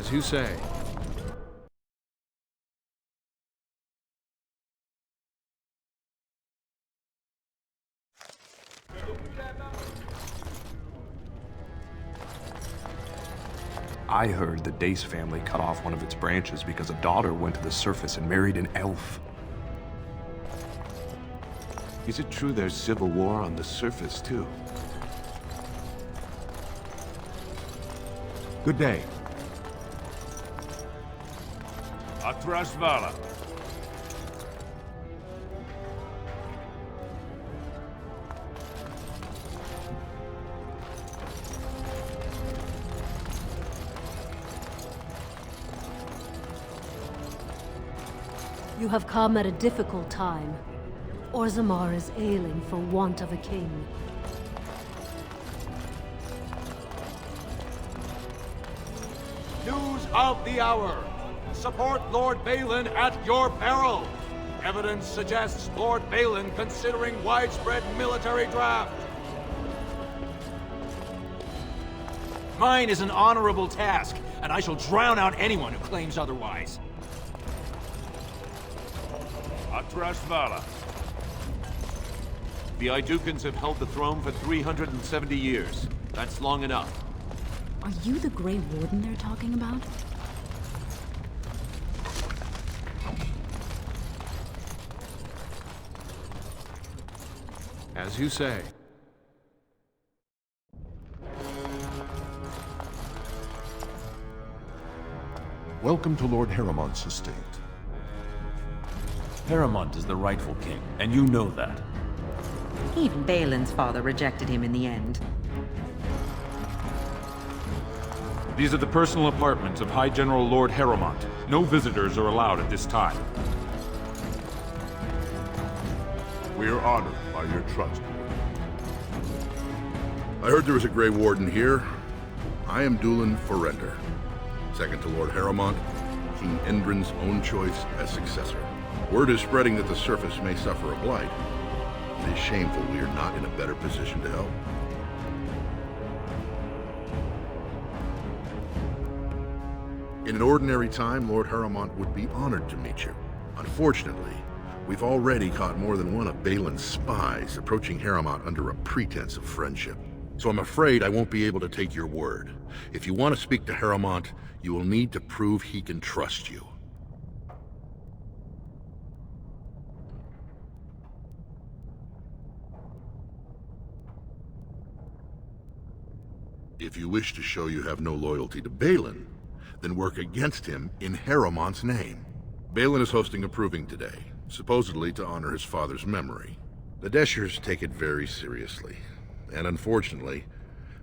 As you say. I heard the Dace family cut off one of its branches because a daughter went to the surface and married an elf. Is it true there's civil war on the surface, too? Good day. Orzammar. You have come at a difficult time. Orzammar is ailing for want of a king. News of the hour. Support Lord Balin at your peril. Evidence suggests Lord Balin considering widespread military draft. Mine is an honorable task, and I shall drown out anyone who claims otherwise. Orzammar. The Idukans have held the throne for 370 years. That's long enough. Are you the Grey Warden they're talking about? As you say. Welcome to Lord Harrowmont's estate. Harrowmont is the rightful king, and you know that. Even Balin's father rejected him in the end. These are the personal apartments of High General Lord Harrowmont. No visitors are allowed at this time. We are honored by your trust. I heard there was a Grey Warden here. I am Dulin Forrender, second to Lord Harrowmont, King Endrin's own choice as successor. Word is spreading that the surface may suffer a blight. It is shameful we are not in a better position to help. In an ordinary time, Lord Harrowmont would be honored to meet you. Unfortunately, we've already caught more than one of Balin's spies approaching Harrowmont under a pretense of friendship. So I'm afraid I won't be able to take your word. If you want to speak to Harrowmont, you will need to prove he can trust you. If you wish to show you have no loyalty to Balin, then work against him in Harrowmont's name. Balin is hosting a proving today, supposedly to honor his father's memory. The Deshers take it very seriously, and unfortunately,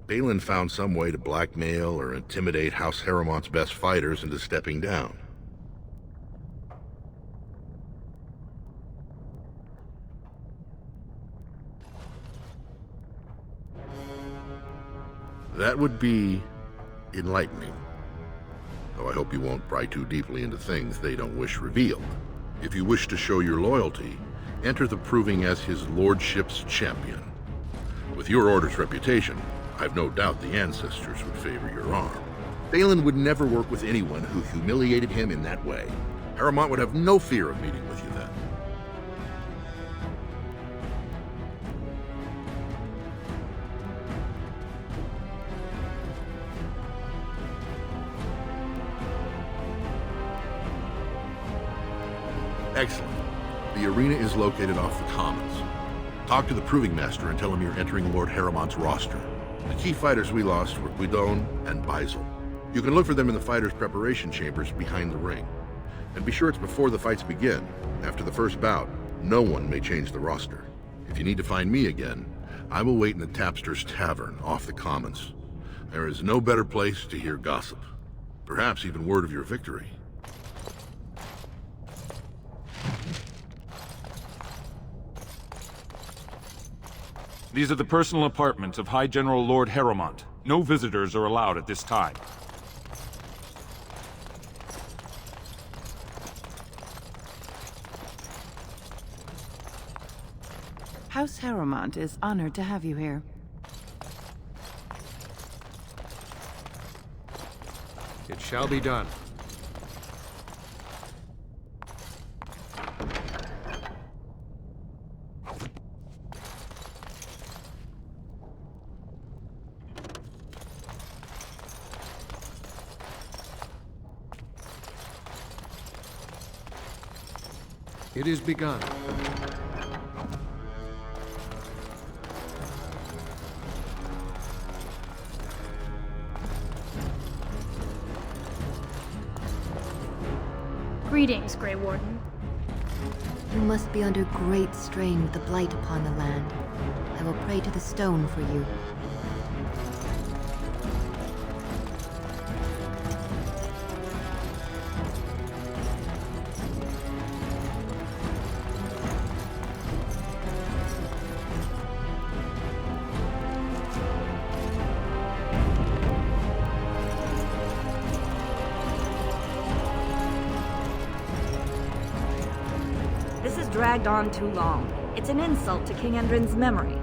Balin found some way to blackmail or intimidate House Harrowmont's best fighters into stepping down. That would be enlightening. Though I hope you won't pry too deeply into things they don't wish revealed. If you wish to show your loyalty, enter the proving as his lordship's champion. With your order's reputation, I've no doubt the ancestors would favor your arm. Balin would never work with anyone who humiliated him in that way. Harrowmont would have no fear of meeting with you then. Excellent. The arena is located off the Commons. Talk to the Proving Master and tell him you're entering Lord Harrowmont's roster. The key fighters we lost were Guidon and Baisel. You can look for them in the fighters' preparation chambers behind the ring. And be sure it's before the fights begin. After the first bout, no one may change the roster. If you need to find me again, I will wait in the Tapster's Tavern off the Commons. There is no better place to hear gossip. Perhaps even word of your victory. These are the personal apartments of High General Lord Harrowmont. No visitors are allowed at this time. House Harrowmont is honored to have you here. It shall be done. It is begun. Greetings, Grey Warden. You must be under great strain with the blight upon the land. I will pray to the stone for you. This has dragged on too long. It's an insult to King Endrin's memory.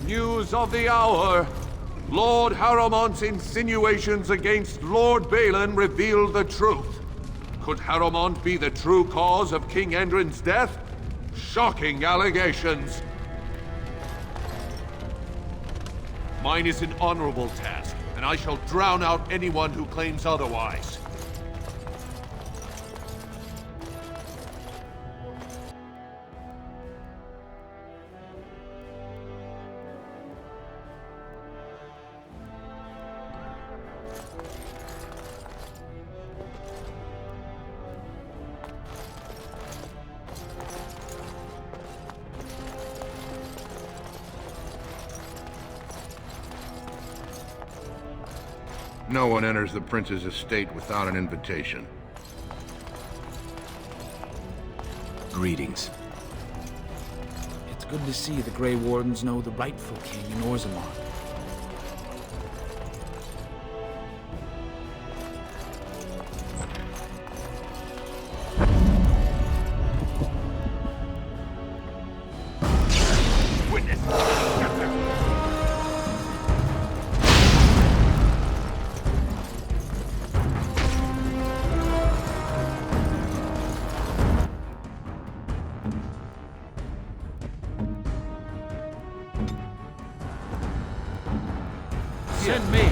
News of the hour! Lord Harrowmont's insinuations against Lord Balin reveal the truth. Could Harrowmont be the true cause of King Endrin's death? Shocking allegations! Mine is an honorable task, and I shall drown out anyone who claims otherwise. No one enters the prince's estate without an invitation. Greetings. It's good to see the Grey Wardens know the rightful king in Orzammar. Send me.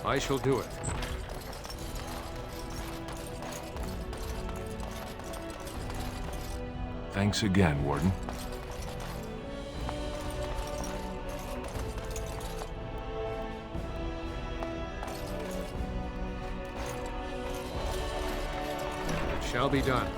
I shall do it. Thanks again, Warden. It shall be done.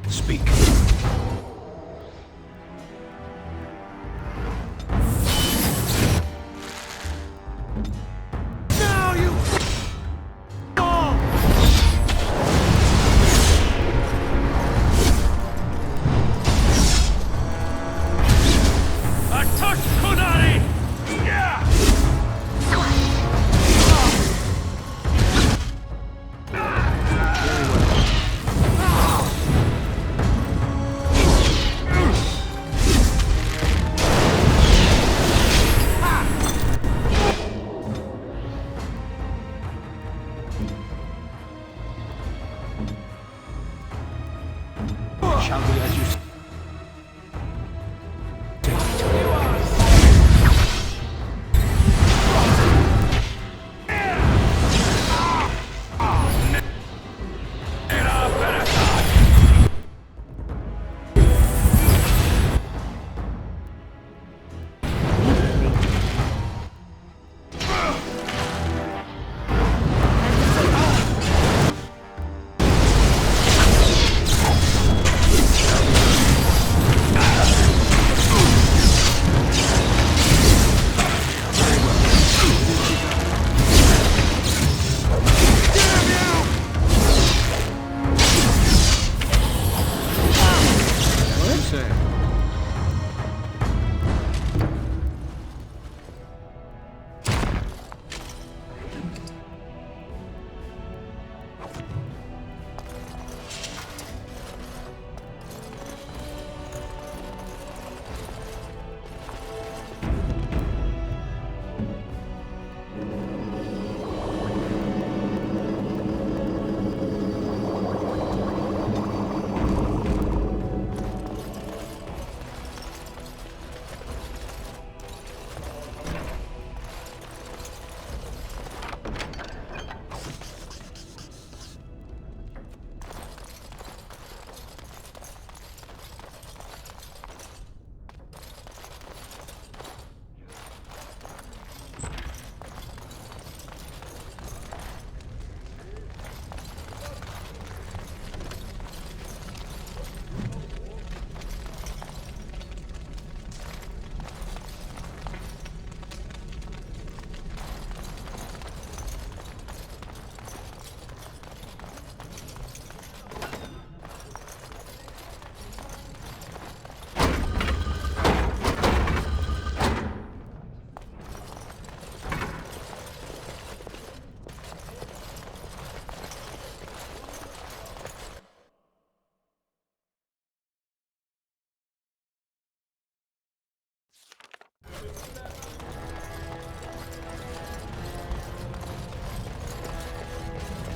Speak. Now you... Shall we as you say?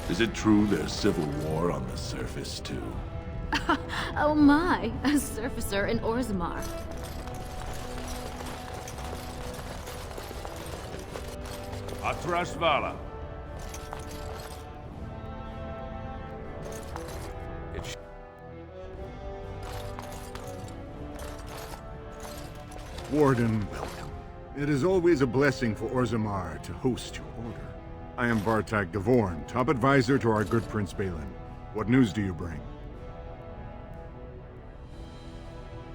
Is it true there's civil war on the surface, too? Oh my, a surfacer in Orzammar. Atrashvala. Warden, welcome. It is always a blessing for Orzammar to host your order. I am Vartag Gavorn, top advisor to our good Prince Balin. What news do you bring?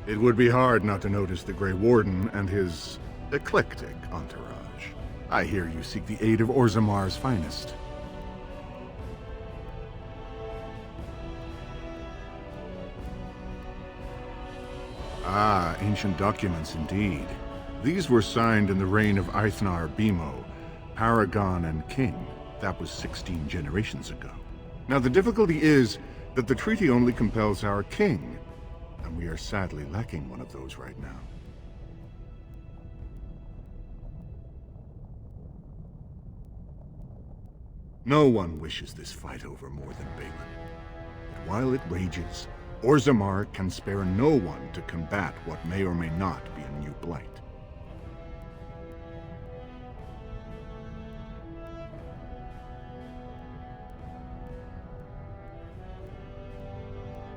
It would be hard not to notice the Grey Warden and his eclectic entourage. I hear you seek the aid of Orzammar's finest. Ah, ancient documents indeed. These were signed in the reign of Eithnar Bimo, Paragon and King. That was 16 generations ago. Now the difficulty is that the treaty only compels our king. and we are sadly lacking one of those right now. No one wishes this fight over more than Balin. But while it rages, Orzammar can spare no one to combat what may or may not be a new blight.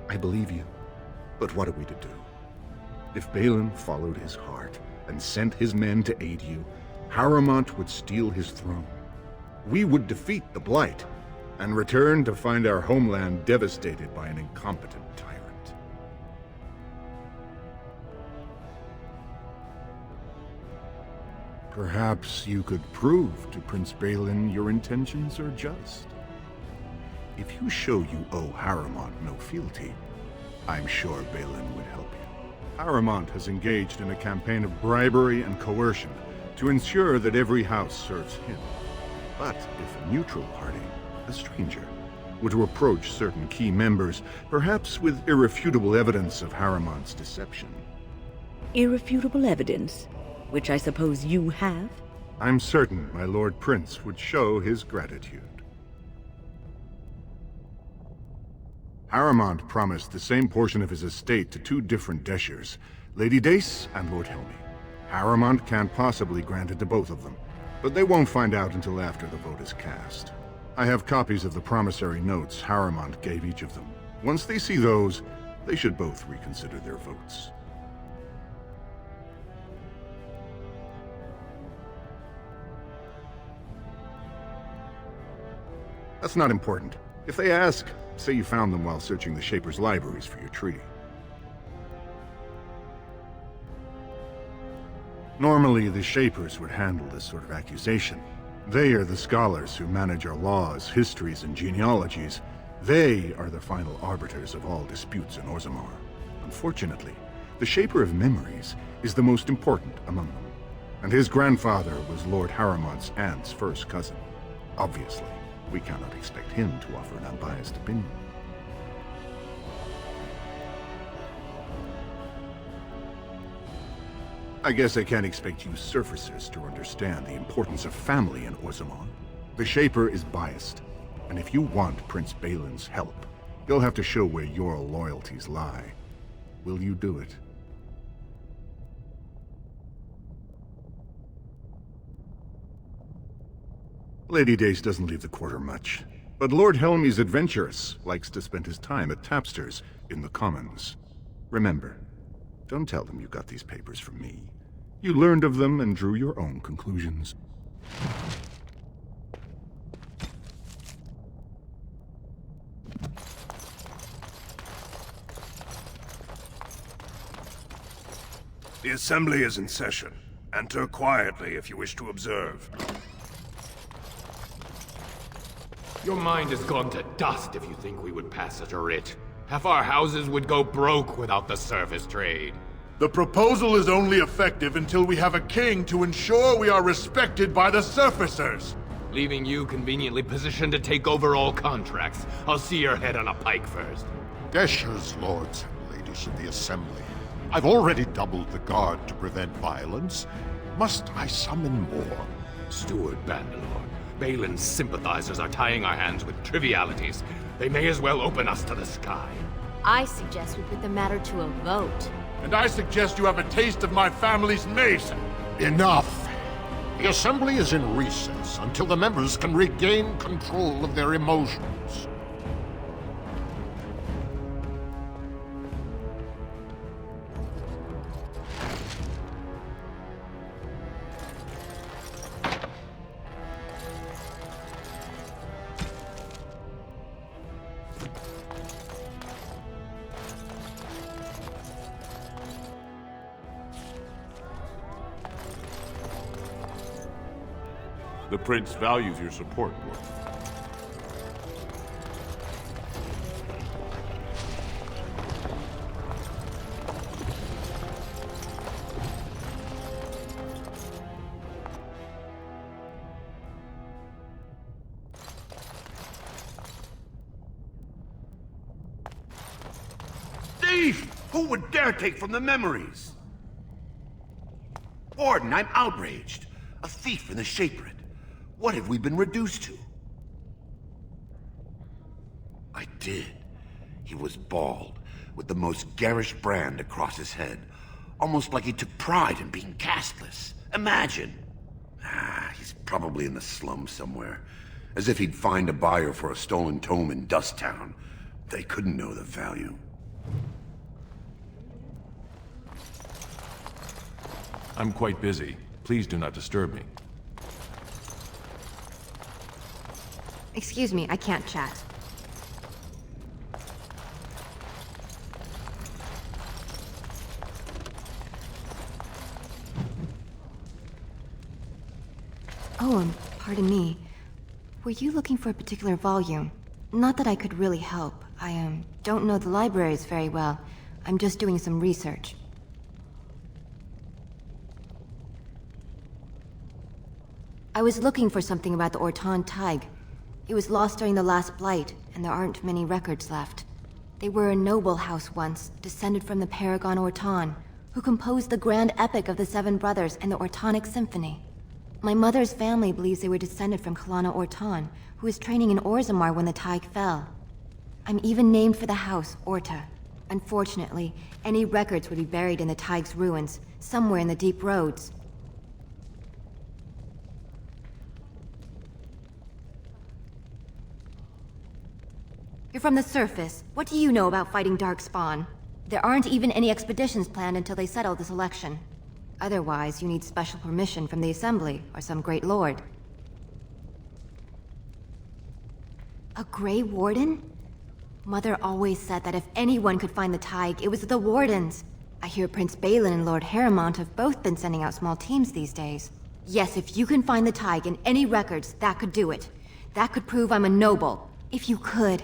I believe you, but what are we to do? If Balin followed his heart and sent his men to aid you, Harrowmont would steal his throne. We would defeat the Blight, and return to find our homeland devastated by an incompetent tyrant. Perhaps you could prove to Prince Balin your intentions are just. If you show you owe Harrowmont no fealty, I'm sure Balin would help you. Harrowmont has engaged in a campaign of bribery and coercion to ensure that every house serves him. But if a neutral party, a stranger, were to approach certain key members, perhaps with irrefutable evidence of Harrowmont's deception. Irrefutable evidence? Which I suppose you have? I'm certain my Lord Prince would show his gratitude. Harrowmont promised the same portion of his estate to two different Deshers, Lady Dace and Lord Helmy. Harrowmont can't possibly grant it to both of them, but they won't find out until after the vote is cast. I have copies of the promissory notes Harrowmont gave each of them. Once they see those, they should both reconsider their votes. That's not important. If they ask, say you found them while searching the Shaper's libraries for your treaty. Normally, the Shapers would handle this sort of accusation. They are the scholars who manage our laws, histories, and genealogies. They are the final arbiters of all disputes in Orzammar. Unfortunately, the Shaper of Memories is the most important among them, and his grandfather was Lord Harrowmont's aunt's first cousin. Obviously, we cannot expect him to offer an unbiased opinion. I guess I can't expect you surfacers to understand the importance of family in Orzammar. The Shaper is biased, and if you want Prince Balin's help, you'll have to show where your loyalties lie. Will you do it? Lady Dace doesn't leave the quarter much, but Lord Helmy's adventurous, likes to spend his time at Tapster's in the Commons. Remember, don't tell them you got these papers from me. You learned of them and drew your own conclusions. The Assembly is in session. Enter quietly if you wish to observe. Your mind has gone to dust if you think we would pass such a writ. Half our houses would go broke without the service trade. The proposal is only effective until we have a king to ensure we are respected by the surfacers. Leaving you conveniently positioned to take over all contracts. I'll see your head on a pike first. Deshers, lords and ladies of the Assembly. I've already doubled the guard to prevent violence. Must I summon more? Steward Bandalore, Balin's sympathizers are tying our hands with trivialities. They may as well open us to the sky. I suggest we put the matter to a vote. And I suggest you have a taste of my family's mace. Enough! The Assembly is in recess until the members can regain control of their emotions. The Prince values your support, Lord. Thief! Who would dare take from the memories? Warden, I'm outraged. A thief in the Shapered. What have we been reduced to? I did. He was bald, with the most garish brand across his head. Almost like he took pride in being castless. Imagine! He's probably in the slums somewhere. As if he'd find a buyer for a stolen tome in Dust Town. They couldn't know the value. I'm quite busy. Please do not disturb me. Excuse me, I can't chat. Oh, pardon me. Were you looking for a particular volume? Not that I could really help. I, don't know the libraries very well. I'm just doing some research. I was looking for something about the Orton Tig. It was lost during the last Blight, and there aren't many records left. They were a noble house once, descended from the Paragon Orton, who composed the grand epic of the Seven Brothers and the Ortonic Symphony. My mother's family believes they were descended from Kalana Orton, who was training in Orzammar when the Tig fell. I'm even named for the house, Orta. Unfortunately, any records would be buried in the Tig's ruins, somewhere in the deep roads. You're from the surface. What do you know about fighting Darkspawn? There aren't even any expeditions planned until they settle this election. Otherwise, you need special permission from the Assembly, or some great lord. A Grey Warden? Mother always said that if anyone could find the Tig, it was the Wardens. I hear Prince Balin and Lord Harrowmont have both been sending out small teams these days. Yes, if you can find the Tig in any records, that could do it. That could prove I'm a noble. If you could.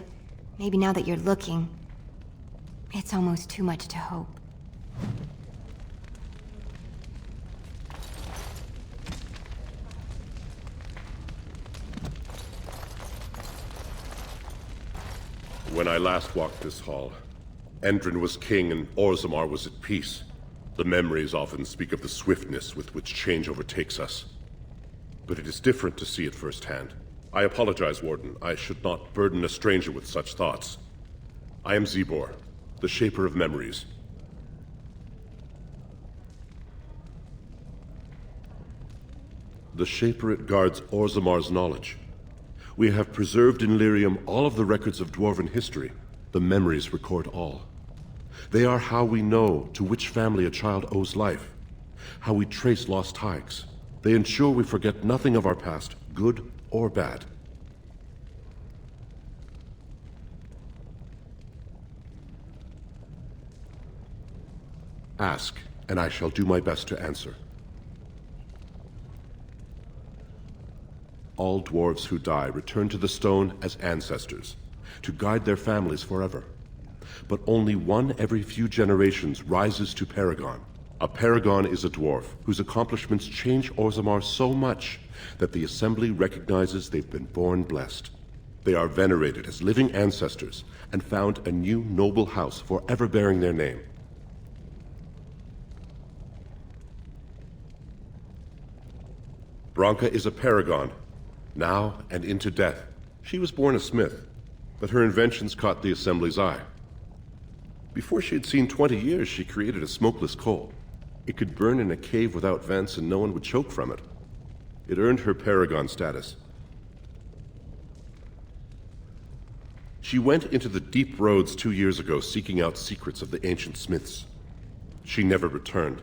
Maybe now that you're looking, it's almost too much to hope. When I last walked this hall, Endrin was king and Orzammar was at peace. The memories often speak of the swiftness with which change overtakes us. But it is different to see it firsthand. I apologize, Warden. I should not burden a stranger with such thoughts. I am Zebor, the Shaper of Memories. The Shaperate guards Orzammar's knowledge. We have preserved in Lyrium all of the records of Dwarven history. The memories record all. They are how we know to which family a child owes life, how we trace lost Tigs. They ensure we forget nothing of our past, good or bad. Ask, and I shall do my best to answer. All dwarves who die return to the stone as ancestors, to guide their families forever. But only one every few generations rises to Paragon. A Paragon is a dwarf whose accomplishments change Orzammar so much that the Assembly recognizes they've been born blessed. They are venerated as living ancestors and found a new noble house forever bearing their name. Branka is a Paragon, now and into death. She was born a smith, but her inventions caught the Assembly's eye. Before she had seen 20 years, she created a smokeless coal. It could burn in a cave without vents and no one would choke from it. It earned her Paragon status. She went into the deep roads 2 years ago seeking out secrets of the ancient smiths. She never returned.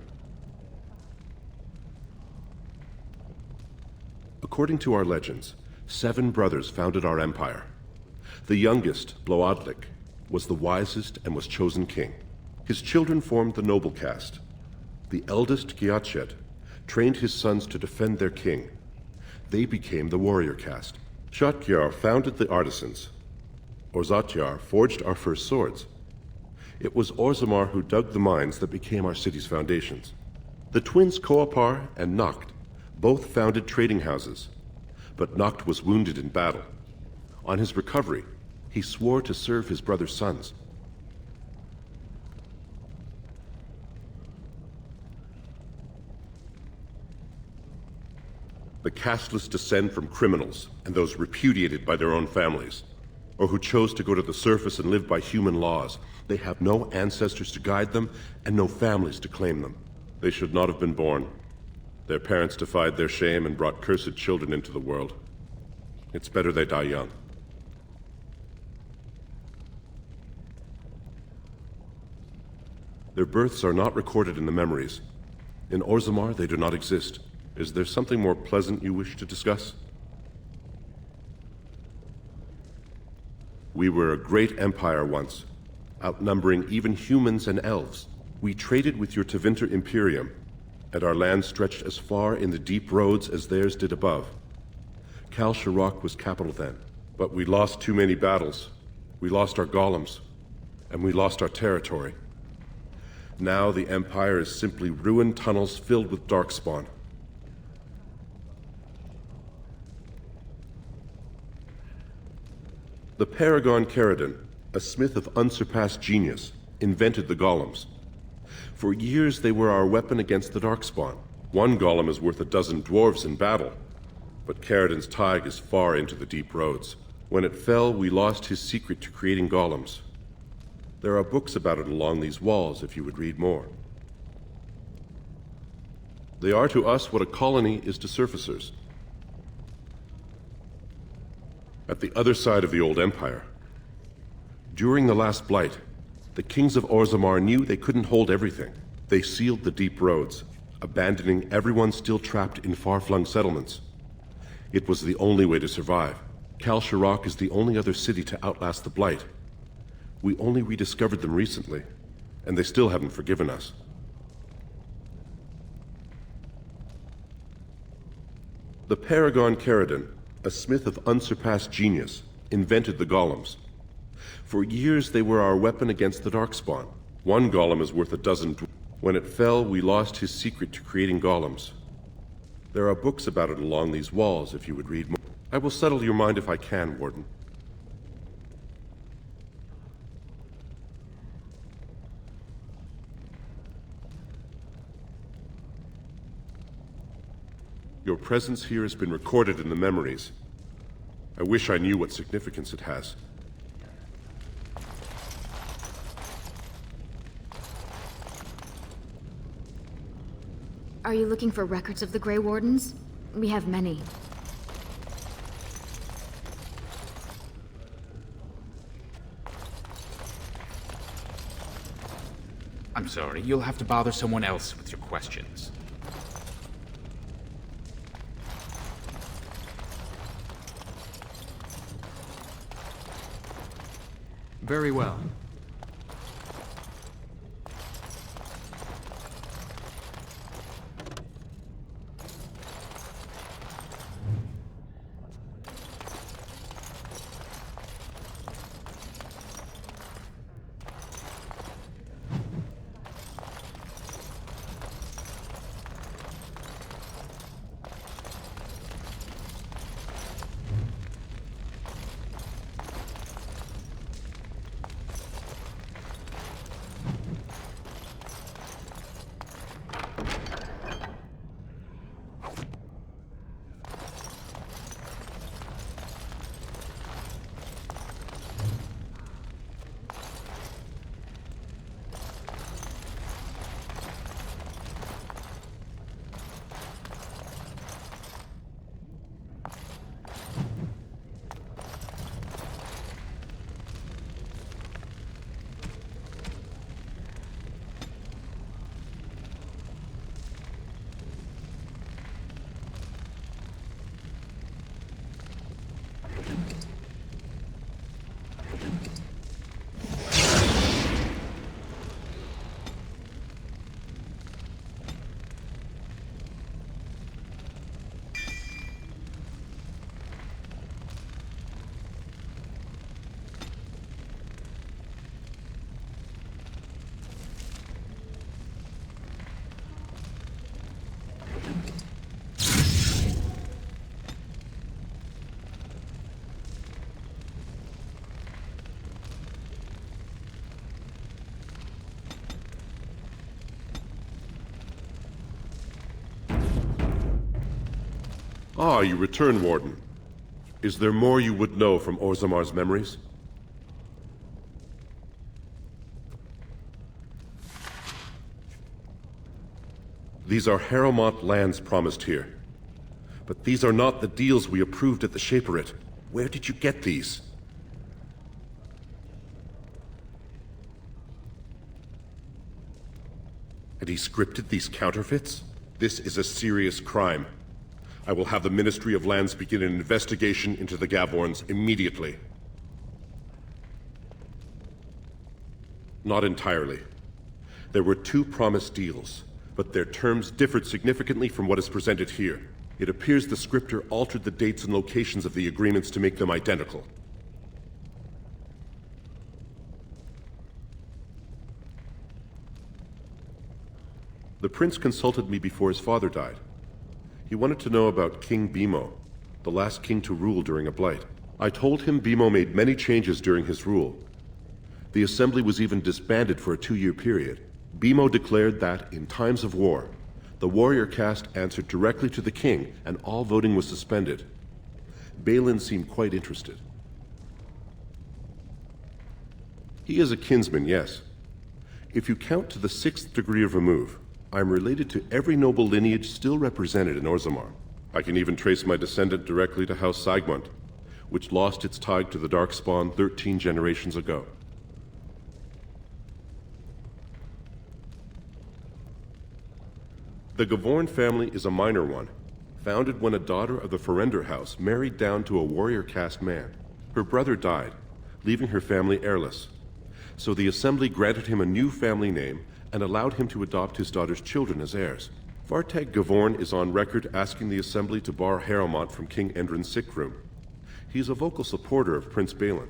According to our legends, 7 brothers founded our empire. The youngest, Bloadlik, was the wisest and was chosen king. His children formed the noble caste. The eldest, Giachet, trained his sons to defend their king. They became the warrior caste. Shotgyar founded the artisans. Orzatyar forged our first swords. It was Orzammar who dug the mines that became our city's foundations. The twins Koapar and Noct both founded trading houses, but Noct was wounded in battle. On his recovery, he swore to serve his brother's sons. The casteless descend from criminals and those repudiated by their own families, or who chose to go to the surface and live by human laws. They have no ancestors to guide them and no families to claim them. They should not have been born. Their parents defied their shame and brought cursed children into the world. It's better they die young. Their births are not recorded in the memories. In Orzammar, they do not exist. Is there something more pleasant you wish to discuss? We were a great empire once, outnumbering even humans and elves. We traded with your Tevinter Imperium, and our land stretched as far in the deep roads as theirs did above. Kal Sharok was capital then, but we lost too many battles. We lost our golems, and we lost our territory. Now the Empire is simply ruined tunnels filled with darkspawn. The Paragon Caridon, a smith of unsurpassed genius, invented the golems. For years they were our weapon against the darkspawn. One golem is worth a dozen dwarves in battle, but Caridon's tide is far into the deep roads. When it fell, we lost his secret to creating golems. There are books about it along these walls if you would read more. They are to us what a colony is to surfacers. At the other side of the old empire, during the last blight, the kings of Orzammar knew they couldn't hold everything. They sealed the deep roads, abandoning everyone still trapped in far-flung settlements. It was the only way to survive. Kal Sharok is the only other city to outlast the blight. We only rediscovered them recently, and they still haven't forgiven us. The Paragon Caridon, a smith of unsurpassed genius, invented the golems. For years they were our weapon against the darkspawn. One golem is worth a dozen. When it fell, we lost his secret to creating golems. There are books about it along these walls if you would read more. I will settle your mind if I can, Warden. Your presence here has been recorded in the memories. I wish I knew what significance it has. Are you looking for records of the Grey Wardens? We have many. I'm sorry, you'll have to bother someone else with your questions. Very well. Ah, you return, Warden. Is there more you would know from Orzammar's memories? These are Harrowmont lands promised here. But these are not the deals we approved at the Shaperit. Where did you get these? And he scripted these counterfeits? This is a serious crime. I will have the Ministry of Lands begin an investigation into the Gavorns immediately. Not entirely. There were 2 promised deals, but their terms differed significantly from what is presented here. It appears the scripter altered the dates and locations of the agreements to make them identical. The prince consulted me before his father died. He wanted to know about King Bimo, the last king to rule during a blight. I told him Bimo made many changes during his rule. The assembly was even disbanded for a 2-year period. Bimo declared that, in times of war, the warrior caste answered directly to the king, and all voting was suspended. Balin seemed quite interested. He is a kinsman, yes. If you count to the 6th degree of remove, I am related to every noble lineage still represented in Orzammar. I can even trace my descendant directly to House Sigmund, which lost its tie to the Darkspawn 13 generations ago. The Gavorn family is a minor one, founded when a daughter of the Ferender house married down to a warrior caste man. Her brother died, leaving her family heirless. So the assembly granted him a new family name and allowed him to adopt his daughter's children as heirs. Vartag Gavorn is on record asking the assembly to bar Harrowmont from King Endrin's sick room. He is a vocal supporter of Prince Balin.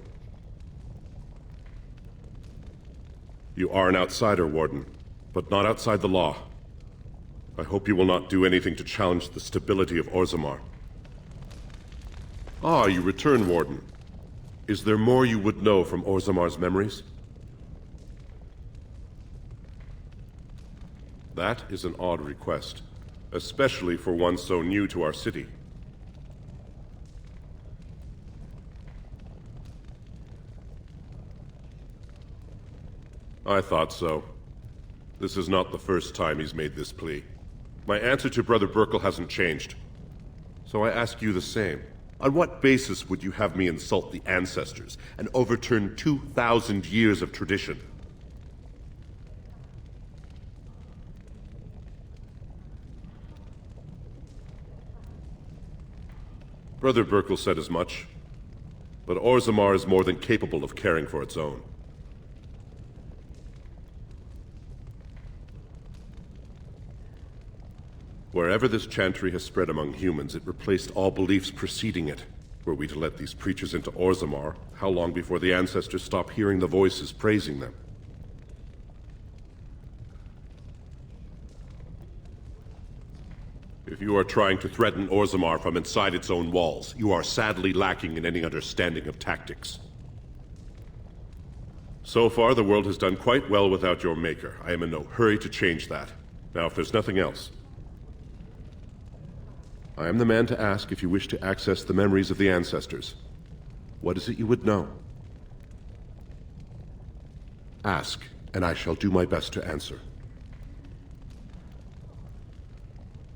You are an outsider, Warden, but not outside the law. I hope you will not do anything to challenge the stability of Orzammar. Ah, you return, Warden. Is there more you would know from Orzammar's memories? That is an odd request, especially for one so new to our city. I thought so. This is not the first time he's made this plea. My answer to Brother Burkle hasn't changed. So I ask you the same. On what basis would you have me insult the ancestors and overturn 2,000 years of tradition? Brother Burkle said as much, but Orzammar is more than capable of caring for its own. Wherever this chantry has spread among humans, it replaced all beliefs preceding it. Were we to let these preachers into Orzammar, how long before the ancestors stop hearing the voices praising them? If you are trying to threaten Orzammar from inside its own walls, you are sadly lacking in any understanding of tactics. So far, the world has done quite well without your maker. I am in no hurry to change that. Now, if there's nothing else, I am the man to ask if you wish to access the memories of the ancestors. What is it you would know? Ask, and I shall do my best to answer.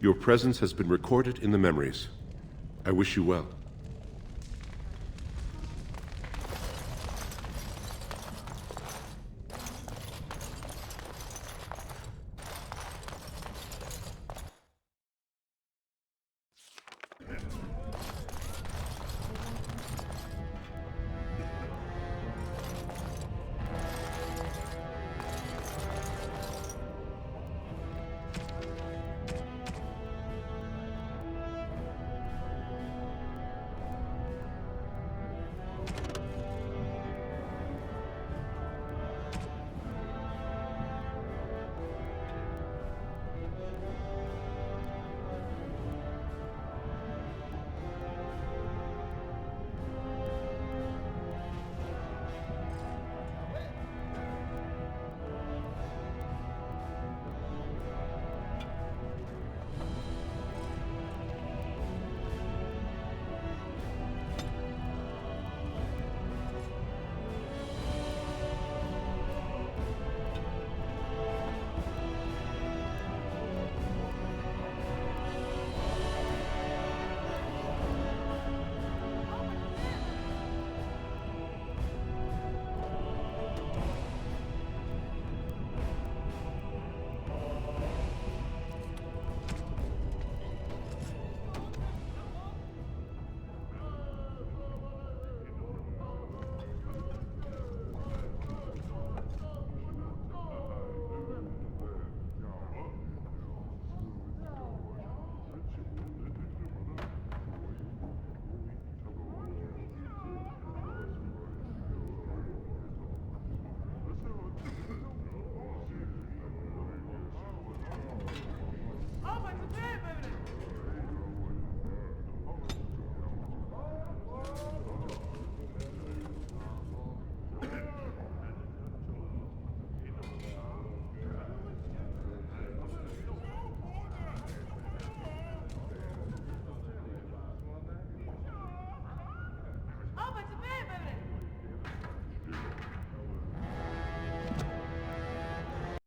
Your presence has been recorded in the memories. I wish you well.